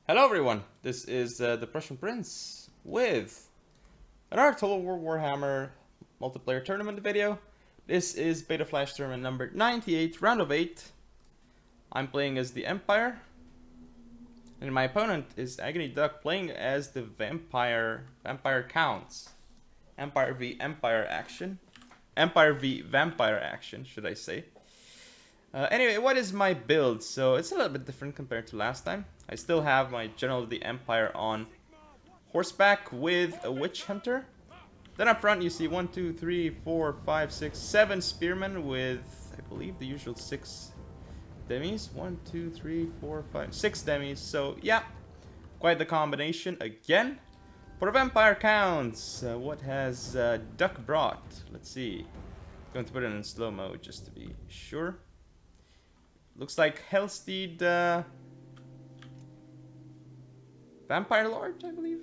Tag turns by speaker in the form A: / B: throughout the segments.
A: Hello everyone, this is the Prussian Prince with another Total War Warhammer multiplayer tournament video. This is Beta Flash tournament number 98, round of 8. I'm playing as the Empire, and my opponent is Agony Duck playing as the Vampire Counts. Empire v Empire action. Empire v Vampire action, should I say. Anyway, what is my build? So it's a little bit different compared to last time. I still have my General of the Empire on horseback with a Witch Hunter. Then up front you see 1, 2, 3, 4, 5, 6, 7 spearmen with, I believe, the usual 6 demis. 1, 2, 3, 4, 5, 6 demis. So yeah, quite the combination again. For the Vampire Counts, what has Duck brought? Let's see. I'm going to put it in slow mode just to be sure. Looks like Hellsteed Vampire Lord, I believe?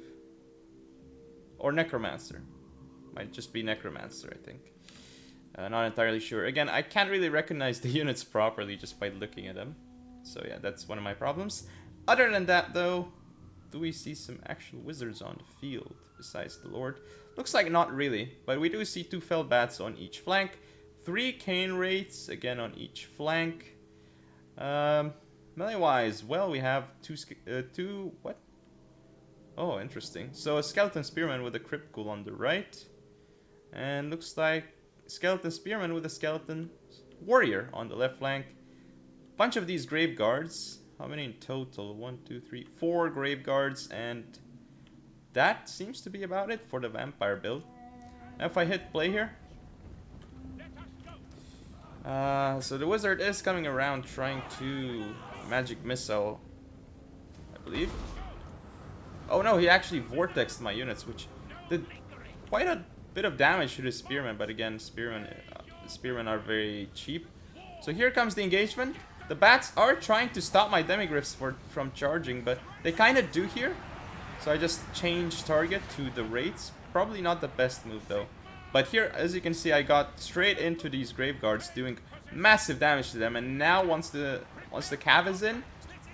A: Or Necromancer. Might just be Necromancer, I think. Not entirely sure. Again, I can't really recognize the units properly just by looking at them. So yeah, that's one of my problems. Other than that, though, do we see some actual wizards on the field besides the Lord? Looks like not really, but we do see 2 fell bats on each flank. 3 cane wraiths, again on each flank. Melee-wise, well, we have two, what? Oh, interesting. So a skeleton spearman with a crypt ghoul on the right. And looks like skeleton spearman with a skeleton warrior on the left flank. Bunch of these grave guards. How many in total? 1, 2, 3, 4 grave guards, and that seems to be about it for the vampire build. Now if I hit play here. So the wizard is coming around trying to magic missile, I believe. Oh no, he actually vortexed my units, which did quite a bit of damage to the spearmen, but again, spearmen are very cheap. So here comes the engagement. The bats are trying to stop my demigryphs from charging, but they kind of do here. So I just changed target to the wraiths. Probably not the best move though. But here, as you can see, I got straight into these grave guards, doing massive damage to them. And now, once the cav is in,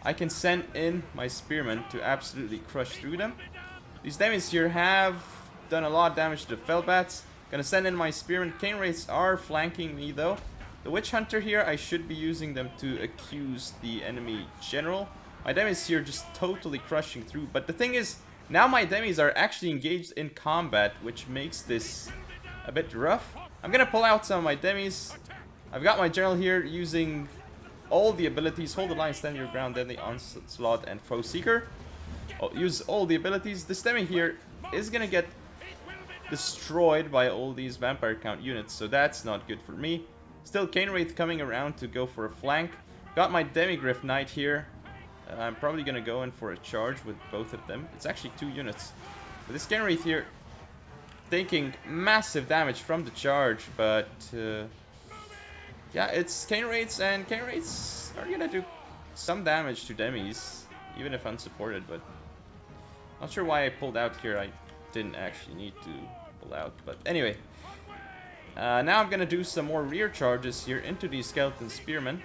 A: I can send in my spearmen to absolutely crush through them. These demis here have done a lot of damage to the fellbats. Gonna send in my spearmen. Cane wraiths are flanking me though. The witch hunter here, I should be using them to accuse the enemy general. My demis here just totally crushing through. But the thing is, now my demis are actually engaged in combat, which makes this a bit rough. I'm gonna pull out some of my demis. I've got my general here using all the abilities. Hold the line, stand your ground, deadly onslaught, and foe seeker. I'll use all the abilities. This demi here is gonna get destroyed by all these vampire count units, so that's not good for me. Still cane wraith coming around to go for a flank. Got my demigryph knight here. I'm probably gonna go in for a charge with both of them. It's actually 2 units. But this cane wraith here taking massive damage from the charge, but yeah, it's cane wraiths, and cane wraiths are gonna do some damage to demis, even if unsupported, but not sure why I pulled out here. I didn't actually need to pull out, but anyway. Now I'm gonna do some more rear charges here into these skeleton spearmen.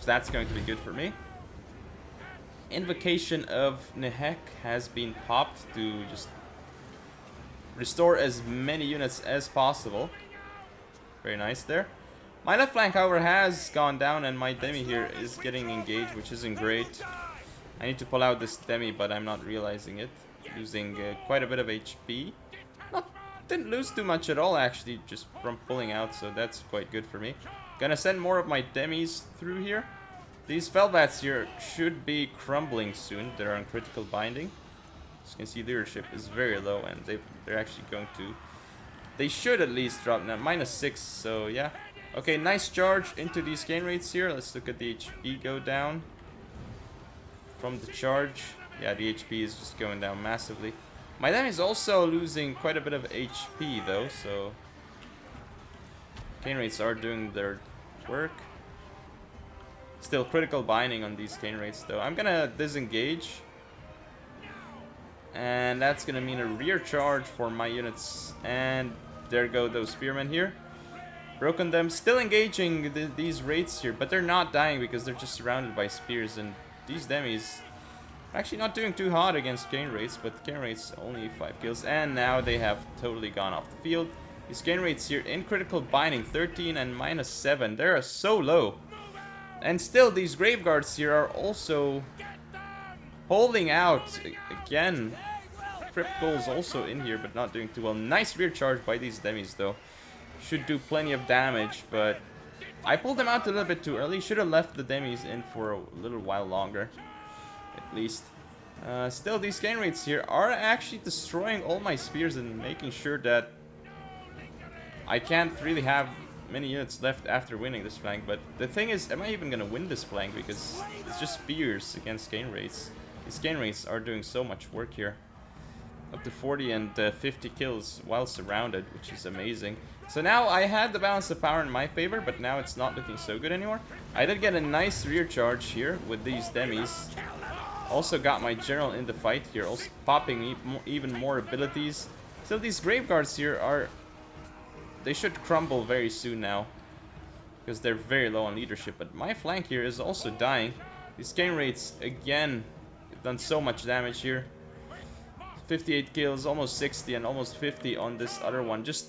A: So that's going to be good for me. Invocation of Nehek has been popped to just restore as many units as possible. Very nice there. My left flank, however, has gone down, and my demi here is getting engaged, which isn't great. I need to pull out this demi, but I'm not realizing it. Losing quite a bit of HP. Didn't lose too much at all, actually, just from pulling out, so that's quite good for me. Gonna send more of my demis through here. These fellbats here should be crumbling soon. They're on critical binding. As you can see, leadership is very low, and they're actually going to... They should at least drop now. -6, so yeah. Okay, nice charge into these cane wraiths here. Let's look at the HP go down from the charge. Yeah, the HP is just going down massively. My demi is also losing quite a bit of HP though, so cane wraiths are doing their work. Still critical binding on these cane wraiths though. I'm gonna disengage, and that's gonna mean a rear charge for my units, and there go those spearmen here. Broken them. Still engaging these wraiths here, but they're not dying because they're just surrounded by spears. And these demis actually not doing too hot against Gain Wraiths, but Gain Wraiths only 5 kills. And now they have totally gone off the field. These Gain Wraiths here in critical binding, 13 and -7. They're so low. And still, these Grave Guards here are also holding out. Again, Crypt Goals also in here, but not doing too well. Nice rear charge by these demis, though. Should do plenty of damage, but I pulled them out a little bit too early. Should have left the demis in for a little while longer, at least. Still, these Gain Wraiths here are actually destroying all my spears and making sure that I can't really have many units left after winning this flank. But the thing is, am I even going to win this flank? Because it's just spears against Gain Wraiths. These Gain Wraiths are doing so much work here. Up to 40 and 50 kills while surrounded, which is amazing. So now I had the balance of power in my favor, but now it's not looking so good anymore. I did get a nice rear charge here with these demis. Also got my general in the fight here, also popping even more abilities. So these Grave Guards here are... they should crumble very soon now, because they're very low on leadership. But my flank here is also dying. These Gain Wraiths, again, have done so much damage here. 58 kills, almost 60, and almost 50 on this other one. Just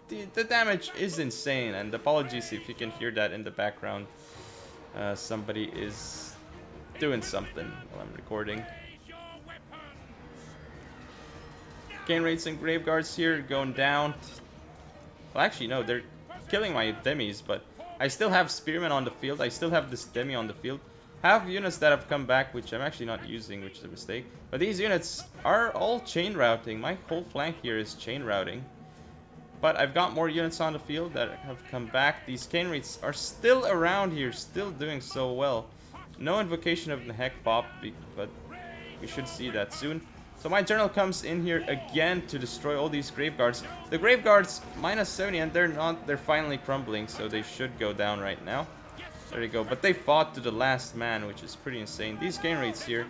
A: the damage is insane, and apologies if you can hear that in the background. Somebody is doing something while I'm recording. Gain Wraiths and Grave Guards here going down. Well, actually, no, they're killing my demis, but I still have Spearmen on the field. I still have this demi on the field. Have units that have come back, which I'm actually not using, which is a mistake. But these units are all chain routing. My whole flank here is chain routing. But I've got more units on the field that have come back. These Gain Wraiths are still around here, still doing so well. No invocation of the heck pop, but we should see that soon. So my general comes in here again to destroy all these Grave Guards. The Grave Guards -70, and they're finally crumbling, so they should go down right now. There you go. But they fought to the last man, which is pretty insane. These Gain Wraiths here,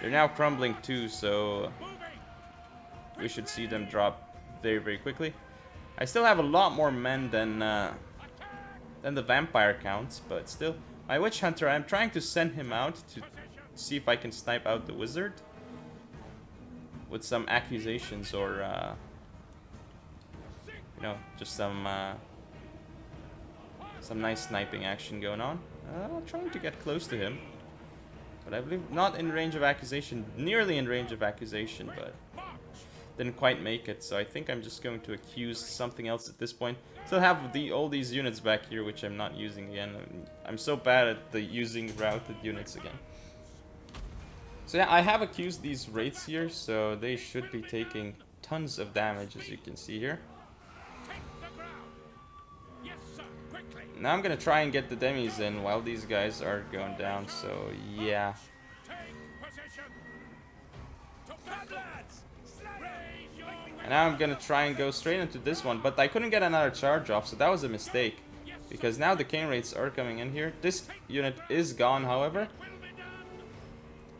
A: they're now crumbling too, so we should see them drop very, very quickly. I still have a lot more men than the vampire counts, but still. My Witch Hunter, I'm trying to send him out to see if I can snipe out the wizard with some accusations or you know, just some nice sniping action going on. Trying to get close to him, but I believe not in range of accusation, nearly in range of accusation, but didn't quite make it. So I think I'm just going to accuse something else at this point. Still have all these units back here, which I'm not using again. I'm so bad at the using routed units again. So yeah, I have accused these wraiths here, so they should be taking tons of damage, as you can see here. Now I'm gonna try and get the demis in while these guys are going down, so yeah. And now I'm gonna try and go straight into this one, but I couldn't get another charge off, so that was a mistake. Because now the Gain Wraiths are coming in here. This unit is gone, however.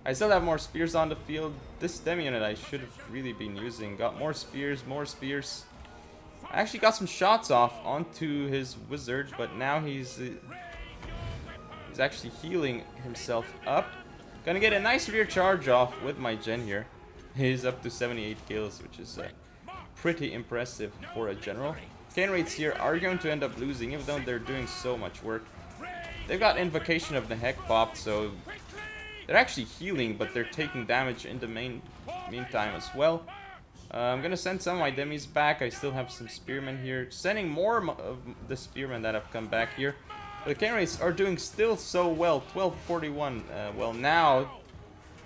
A: I still have more spears on the field. This demi unit I should have really been using. Got more spears, more spears. I actually got some shots off onto his wizard, but now he's actually healing himself up. Gonna get a nice rear charge off with my gen here. He's up to 78 kills, which is pretty impressive for a general. Gain Wraiths here are going to end up losing, even though they're doing so much work. They've got Invocation of the Heck popped, so they're actually healing, but they're taking damage in the meantime as well. I'm gonna send some of my demis back. I still have some spearmen here. Sending more of the spearmen that have come back here. But the Gain Wraiths are doing still so well. 1241. Well, now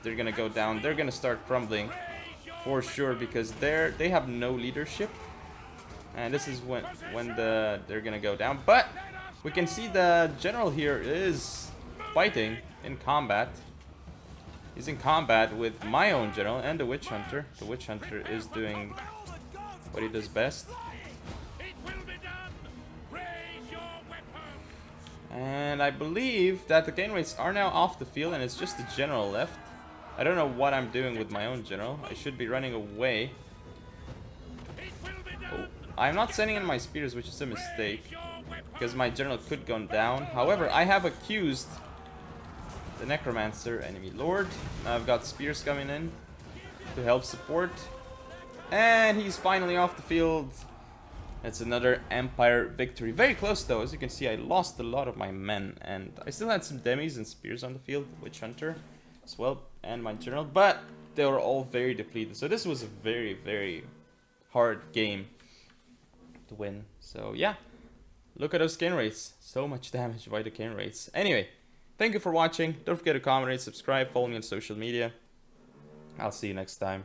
A: they're gonna go down. They're gonna start crumbling for sure, because they have no leadership. And this is when they're gonna go down. But we can see the general here is fighting in combat. He's in combat with my own general and the Witch Hunter. The Witch Hunter is doing what he does best. And I believe that the Gain Wraiths are now off the field, and it's just the general left. I don't know what I'm doing with my own general. I should be running away. Oh, I'm not sending in my spears, which is a mistake, because my general could go down. However, I have accused the Necromancer, enemy lord. Now I've got spears coming in to help support. And he's finally off the field. It's another Empire victory. Very close though. As you can see, I lost a lot of my men. And I still had some demis and spears on the field. Witch Hunter as well. And my general. But they were all very depleted. So this was a very, very hard game to win. So yeah. Look at those gain rates. So much damage by the gain rates. Anyway, thank you for watching. Don't forget to comment, rate, subscribe, follow me on social media. I'll see you next time.